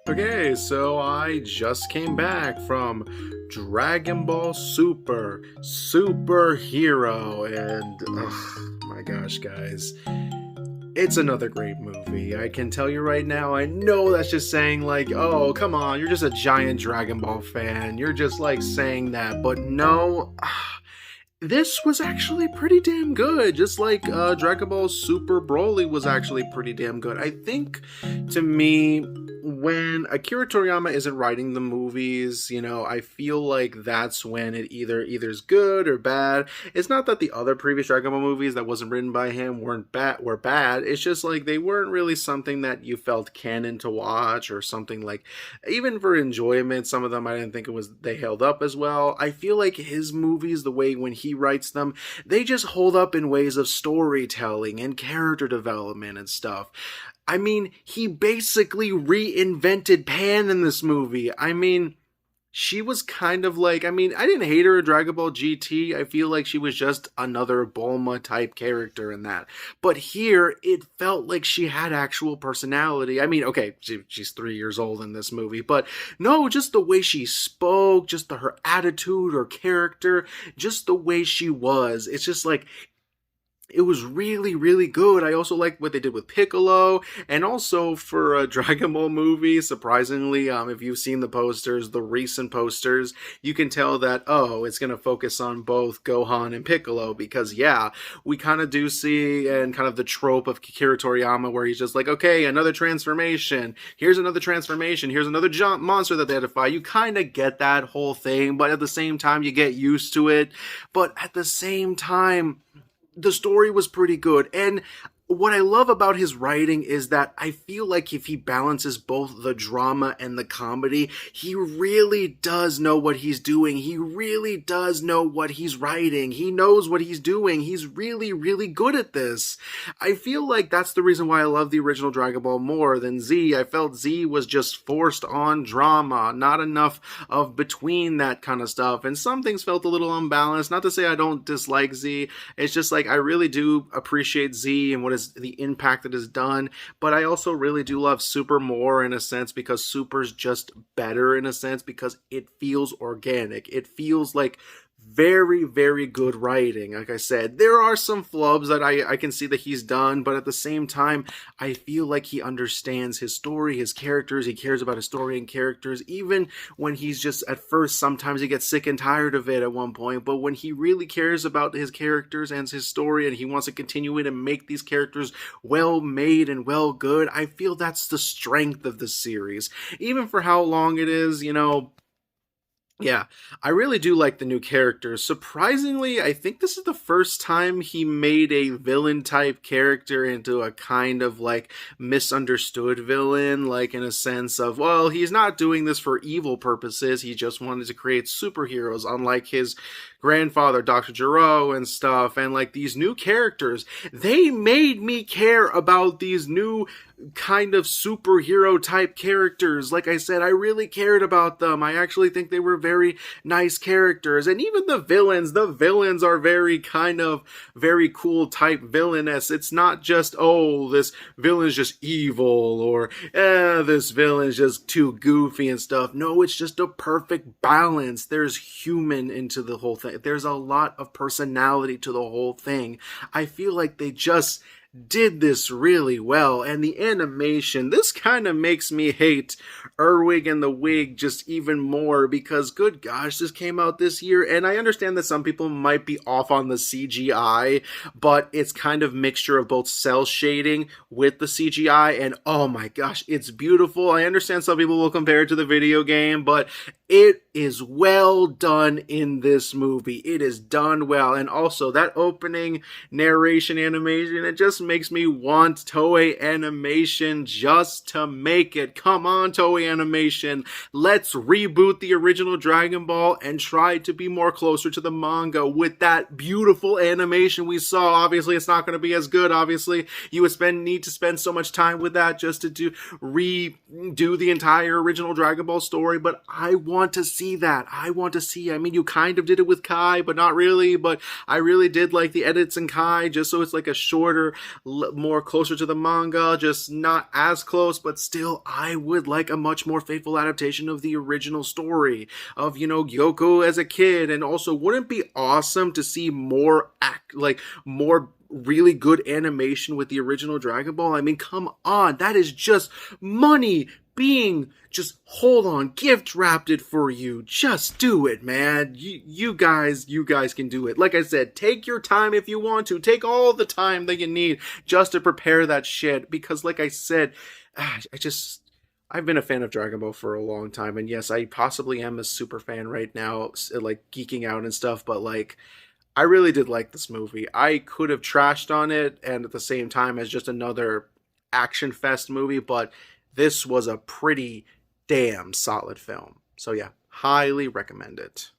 Okay, so I just came back from Dragon Ball Superhero, and my gosh, guys, it's another great movie. I can tell you right now, I know that's just saying, like, oh, come on, you're just a giant Dragon Ball fan. You're just like saying that, but no. This was actually pretty damn good, just like Dragon Ball Super Broly was actually pretty damn good. I think, to me, when Akira Toriyama isn't writing the movies, I feel like that's when it either's good or bad. It's not that the other previous Dragon Ball movies that wasn't written by him were bad. It's just like they weren't really something that you felt canon to watch or something like, even for enjoyment, some of them I didn't think they held up as well. I feel like his movies, the way when he writes them, they just hold up in ways of storytelling and character development and stuff. I mean, he basically reinvented Pan in this movie. I mean, she was kind of like, I didn't hate her in Dragon Ball GT. I feel like she was just another Bulma type character in that. But here, it felt like she had actual personality. I mean, okay, she's 3 years old in this movie, but no, just the way she spoke, just her attitude, her character, just the way she was. It's just like, it was really, really good. I also like what they did with Piccolo, and also for a Dragon Ball movie, surprisingly, if you've seen the posters, the recent posters, you can tell that, oh, it's going to focus on both Gohan and Piccolo, because, yeah, we kind of do see, and kind of the trope of Akira Toriyama, where he's just like, okay, another transformation, here's another giant monster that they had to fight. You kind of get that whole thing, but at the same time, you get used to it. But at the same time, the story was pretty good, and what I love about his writing is that I feel like if he balances both the drama and the comedy, he really does know what he's doing. He really does know what he's writing. He knows what he's doing. He's really, really good at this. I feel like that's the reason why I love the original Dragon Ball more than Z. I felt Z was just forced on drama, not enough of between that kind of stuff, and some things felt a little unbalanced. Not to say I don't dislike Z, it's just like I really do appreciate Z and what is the impact that is done, but I also really do love Super more in a sense, because Super's just better in a sense, because it feels organic. It feels like very, very good writing. Like I said, there are some flubs that I can see that he's done, but at the same time, I feel like he understands his story, his characters. He cares about his story and characters, even when he's just, at first, sometimes he gets sick and tired of it at one point, but when he really cares about his characters and his story, and he wants to continue it and make these characters well made and well good, I feel that's the strength of the series. Even for how long it is, yeah, I really do like the new characters. Surprisingly, I think this is the first time he made a villain type character into a kind of like misunderstood villain, like in a sense of, well, he's not doing this for evil purposes. He just wanted to create superheroes, unlike his grandfather, Dr. Gero, and stuff. And like these new characters, they made me care about these new kind of superhero type characters. Like I said, I really cared about them. I actually think they were very nice characters. And even the villains are very kind of very cool type villainous. It's not just, oh, this villain's just evil, or this villain's just too goofy and stuff. No, it's just a perfect balance. There's human into the whole thing. There's a lot of personality to the whole thing. I feel like they just did this really well, and the animation, this kind of makes me hate Erwig and the Wig just even more, because good gosh, this came out this year, and I understand that some people might be off on the CGI, but it's kind of mixture of both cell shading with the CGI, and oh my gosh, it's beautiful. I understand some people will compare it to the video game, but it is well done in this movie. It is done well, and also that opening narration animation, it just makes me want Toei Animation just to make it. Come on, Toei Animation. Let's reboot the original Dragon Ball and try to be more closer to the manga with that beautiful animation we saw. Obviously, it's not going to be as good. Obviously, you would need to spend so much time with that just to redo the entire original Dragon Ball story, but I want to see that. I want to see, you kind of did it with Kai, but not really, but I really did like the edits in Kai, just so it's like a shorter more closer to the manga, just not as close, but still, I would like a much more faithful adaptation of the original story of, Yoko as a kid. And also, wouldn't it be awesome to see more really good animation with the original Dragon Ball? I mean, come on, that is just money being just, hold on, gift wrapped it for you. Just do it, man. You guys can do it. Like I said, take your time if you want to. Take all the time that you need just to prepare that shit. Because like I said, I've been a fan of Dragon Ball for a long time, and yes, I possibly am a super fan right now, like geeking out and stuff, but like, I really did like this movie. I could have trashed on it, and at the same time, as just another action fest movie, but this was a pretty damn solid film. So yeah, highly recommend it.